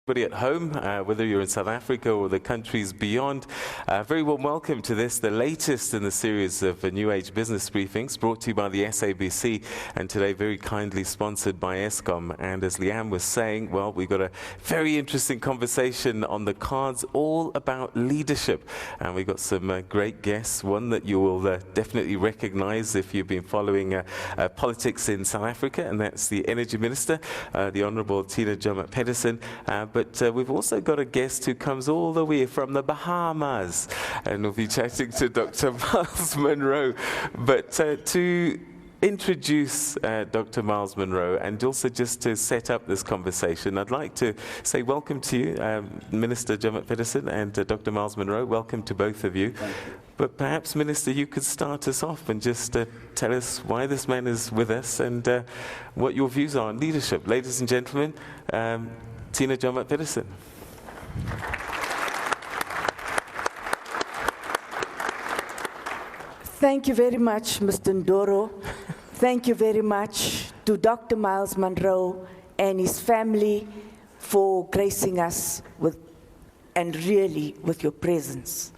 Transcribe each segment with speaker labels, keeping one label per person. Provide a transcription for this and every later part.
Speaker 1: Everybody at home, whether you're in South Africa or the countries beyond, very warm welcome to this, the latest in the series of New Age Business Briefings, brought to you by the SABC, and today very kindly sponsored by Eskom. And as Leanne was saying, well, we've got a very interesting conversation on the cards, all about leadership. And we've got some great guests, one that you will definitely recognize if you've been following politics in South Africa, and that's the Energy Minister, the Honourable Tina Joemat-Pettersson. But we've also got a guest who comes all the way from the Bahamas, and we'll be chatting to Dr. Myles Munroe. But to introduce Dr. Myles Munroe, and also just to set up this conversation, I'd like to say welcome to you, Minister Joemat-Peterson and Dr. Myles Munroe. Welcome to both of you.
Speaker 2: Thank you.
Speaker 1: But perhaps, Minister, you could start us off and just tell us why this man is with us and what your views are on leadership. Ladies and gentlemen, Tina Joemat-Pettersson.
Speaker 3: Thank you very much, Mr. Ndoro. Thank you very much to Dr. Myles Munroe and his family for gracing us with, and really with your presence.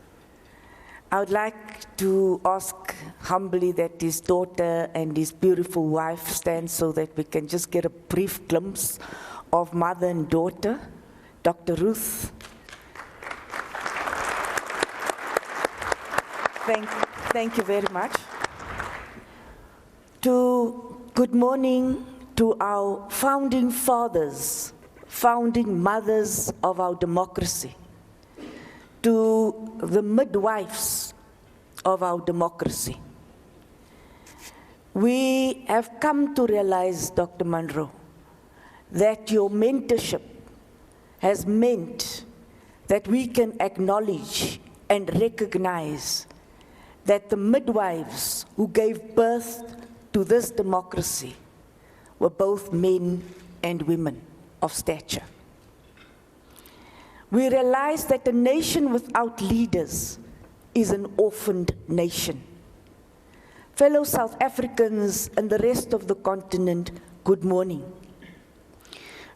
Speaker 3: I would like to ask humbly that his daughter and his beautiful wife stand so that we can just get a brief glimpse of mother and daughter, Dr. Ruth. Thank you very much. Good morning to our founding fathers, founding mothers of our democracy, to the midwives of our democracy. We have come to realize, Dr. Munroe, that your mentorship has meant that we can acknowledge and recognize that the midwives who gave birth to this democracy were both men and women of stature. We realize that a nation without leaders is an orphaned nation. Fellow South Africans and the rest of the continent, good morning.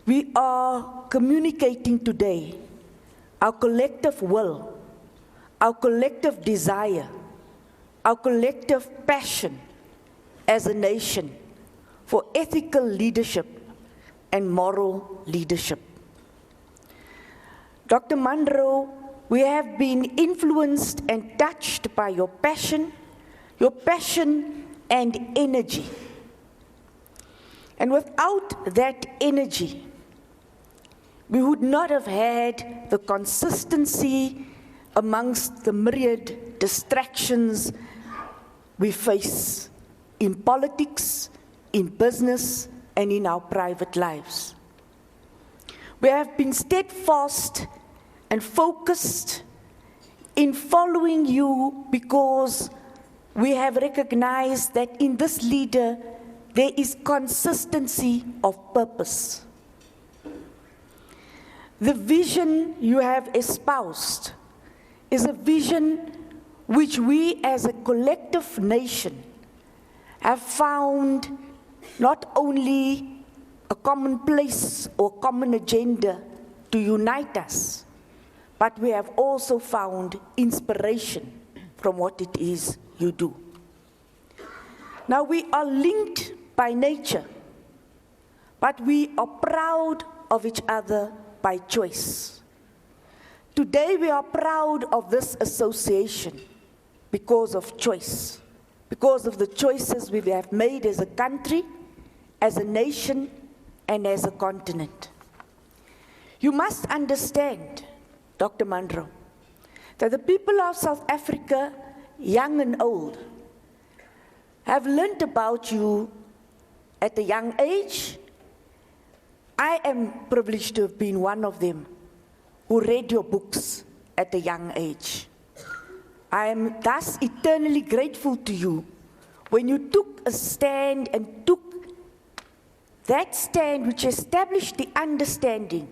Speaker 3: We are communicating today our collective will, our collective desire, our collective passion as a nation for ethical leadership and moral leadership. Dr. Munroe, we have been influenced and touched by your passion and energy. And without that energy, we would not have had the consistency amongst the myriad distractions we face in politics, in business, and in our private lives. We have been steadfast and focused in following you because we have recognized that in this leader there is consistency of purpose. The vision you have espoused is a vision which we as a collective nation have found not only a common place or common agenda to unite us, but we have also found inspiration from what it is you do. Now we are linked by nature, but we are proud of each other by choice. Today we are proud of this association because of choice, because of the choices we have made as a country, as a nation, and as a continent. You must understand, Dr. Munroe, that the people of South Africa, young and old, have learned about you at a young age. I am privileged to have been one of them who read your books at a young age. I am thus eternally grateful to you when you took a stand and took that stand which established the understanding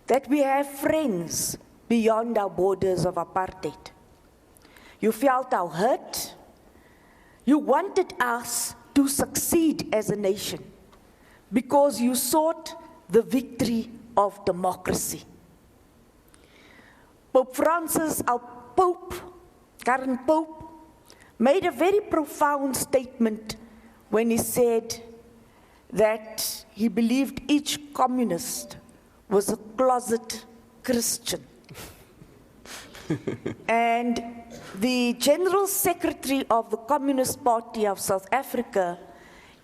Speaker 3: that we have friends beyond our borders of apartheid. You felt our hurt. You wanted us to succeed as a nation because you sought the victory of democracy. Pope Francis, our Pope, current Pope, made a very profound statement when he said that he believed each communist was a closet Christian. And the General Secretary of the Communist Party of South Africa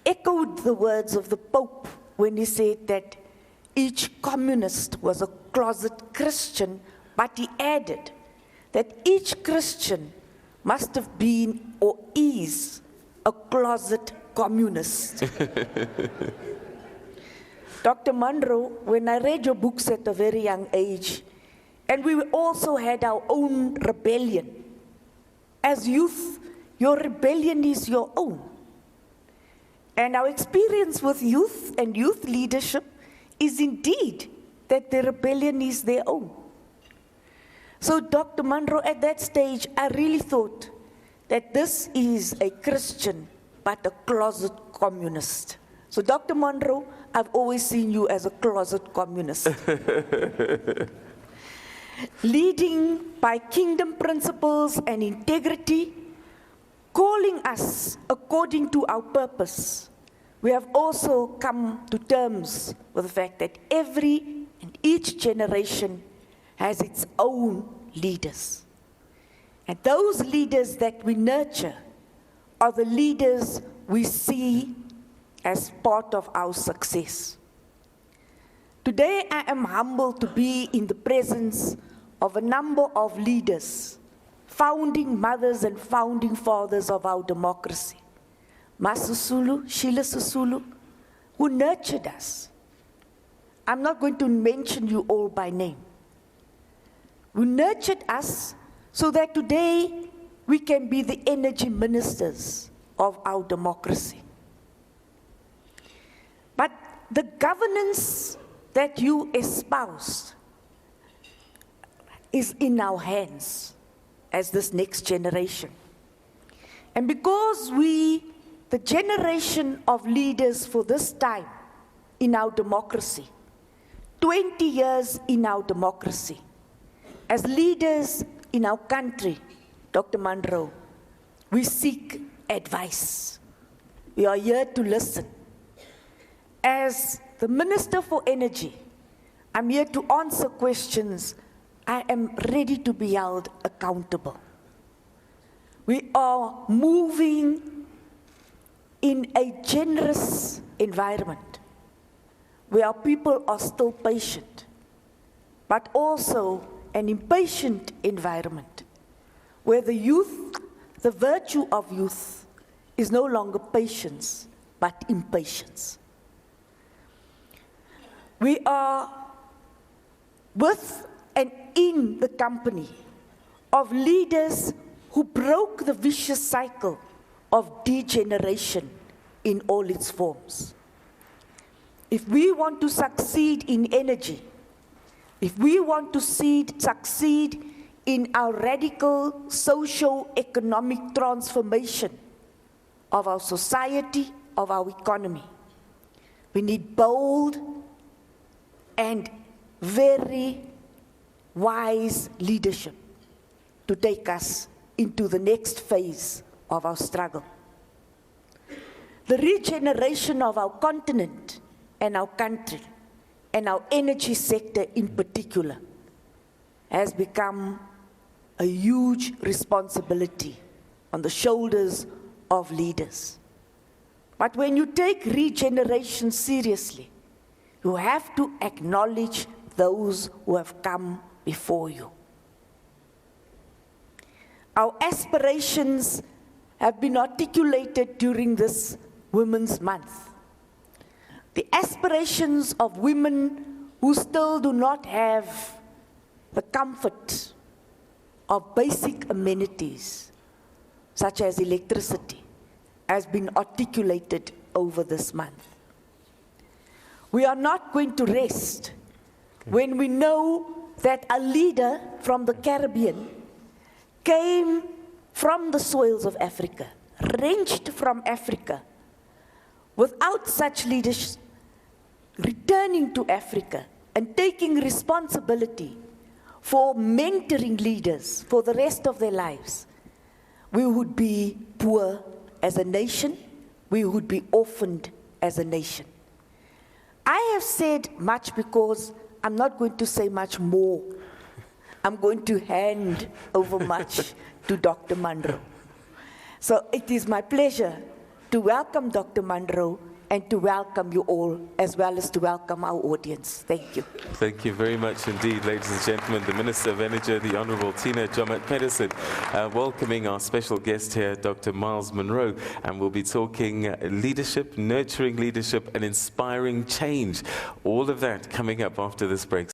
Speaker 3: echoed the words of the Pope when he said that each communist was a closet Christian, but he added that each Christian must have been or is a closet communist. Dr. Munroe, when I read your books at a very young age, and we also had our own rebellion. As youth, your rebellion is your own. And our experience with youth and youth leadership is indeed that the rebellion is their own. So Dr. Munroe, at that stage, I really thought that this is a Christian, but a closet communist. So Dr. Munroe, I've always seen you as a closet communist. Leading by kingdom principles and integrity, calling us according to our purpose. We have also come to terms with the fact that every and each generation has its own leaders. And those leaders that we nurture are the leaders we see as part of our success. Today, I am humbled to be in the presence of a number of leaders, founding mothers and founding fathers of our democracy. Masisulu, Sheila Sisulu, who nurtured us. I'm not going to mention you all by name. Who nurtured us so that today we can be the energy ministers of our democracy. But the governance that you espouse is in our hands as this next generation. And because we, the generation of leaders for this time in our democracy, 20 years in our democracy, as leaders in our country, Dr. Munroe, we seek advice. We are here to listen. As the Minister for Energy, I'm here to answer questions. I am ready to be held accountable. We are moving in a generous environment where our people are still patient, but also an impatient environment where the youth, the virtue of youth, is no longer patience, but impatience. We are with and in the company of leaders who broke the vicious cycle of degeneration in all its forms. If we want to succeed in energy, if we want to succeed in our radical socio-economic transformation of our society, of our economy, we need bold and very wise leadership to take us into the next phase of our struggle. The regeneration of our continent and our country and our energy sector in particular has become a huge responsibility on the shoulders of leaders. But when you take regeneration seriously, you have to acknowledge those who have come before you. Our aspirations have been articulated during this Women's Month. The aspirations of women who still do not have the comfort of basic amenities, such as electricity, has been articulated over this month. We are not going to rest when we know that a leader from the Caribbean came from the soils of Africa, wrenched from Africa, without such leaders returning to Africa and taking responsibility for mentoring leaders for the rest of their lives, we would be poor as a nation, we would be orphaned as a nation. I have said much because I'm not going to say much more. I'm going to hand over much to Dr. Munroe. So it is my pleasure to welcome Dr. Munroe and to welcome you all, as well as to welcome our audience. Thank you.
Speaker 1: Thank you very much indeed, ladies and gentlemen. The Minister of Energy, the Honourable Tina Joemat-Pettersson, welcoming our special guest here, Dr. Myles Munroe, and we'll be talking leadership, nurturing leadership, and inspiring change. All of that coming up after this break.